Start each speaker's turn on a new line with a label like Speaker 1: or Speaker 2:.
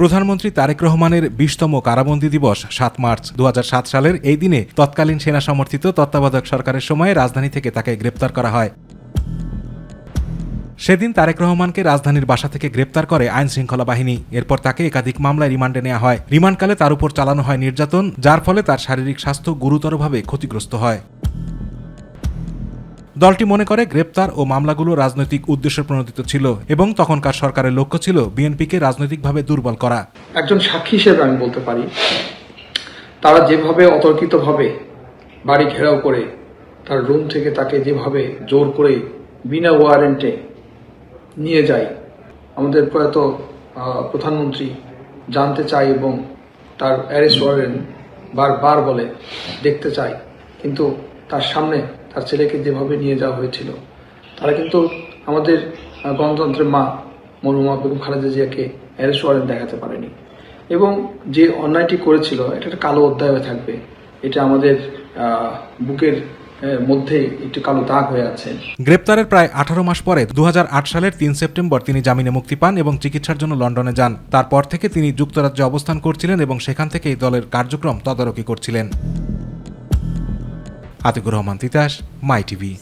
Speaker 1: প্রধানমন্ত্রী তারেক রহমানের ২০তম কারাবন্দী দিবস ৭ মার্চ ২০০৭ সালের এই দিনে তৎকালীন সেনা সমর্থিত তত্ত্বাবধায়ক সরকারের সময়ে রাজধানী থেকে তাকে গ্রেপ্তার করা হয়। সেদিন তারেক রহমানকে রাজধানীর বাসা থেকে গ্রেপ্তার করে আইন শৃঙ্খলা বাহিনী। এরপর তাকে একাধিক মামলায় রিমান্ডে নেওয়া হয়। রিমান্ডকালে তার উপর চালানো হয় নির্যাতন, যার ফলে তার শারীরিক স্বাস্থ্য গুরুতরভাবে ক্ষতিগ্রস্ত হয়। দলটি মনে করে গ্রেপ্তার ও মামলাগুলো রাজনৈতিক উদ্দেশ্য প্রণোদিত ছিল এবং তখনকার সরকারের লক্ষ্য ছিল বিএনপিকে রাজনৈতিকভাবে দুর্বল করা।
Speaker 2: একজন সাক্ষী হিসেবে আমি বলতে পারি, তারা যেভাবে অতর্কিতভাবে বাড়ি ঘেরাও করে তার রুম থেকে তাকে যেভাবে জোর করে বিনা ওয়ারেন্টে নিয়ে যায়, আমাদের প্রয়াত প্রধানমন্ত্রী জানতে চায় এবং তার অ্যারেস্ট ওয়ারেন্ট বারবার বলে দেখতে চায়, কিন্তু তার সামনে তার ছেলেকে যেভাবে নিয়ে যাওয়া হয়েছিল, তারা কিন্তু আমাদের গণতন্ত্রের মা মরহুমা বেগম খালেদা জিয়াকে অ্যারেস্ট ওয়ারেন্ট দেখাতে পারেনি এবং যে অন্যায়টি করেছিল এটা একটা কালো অধ্যায় হয়ে থাকবে। এটা আমাদের বুকের মধ্যে একটি কালো দাগ হয়ে আছে।
Speaker 1: গ্রেপ্তারের প্রায় 18 মাস পরে 2008 সালের 3 সেপ্টেম্বর তিনি জামিনে মুক্তি পান এবং চিকিৎসার জন্য লন্ডনে যান। তারপর থেকে তিনি যুক্তরাজ্যে অবস্থান করছিলেন এবং সেখান থেকেই দলের কার্যক্রম তদারকি করছিলেন। আতিকুর রহমান তিতাস, মাই টিভি।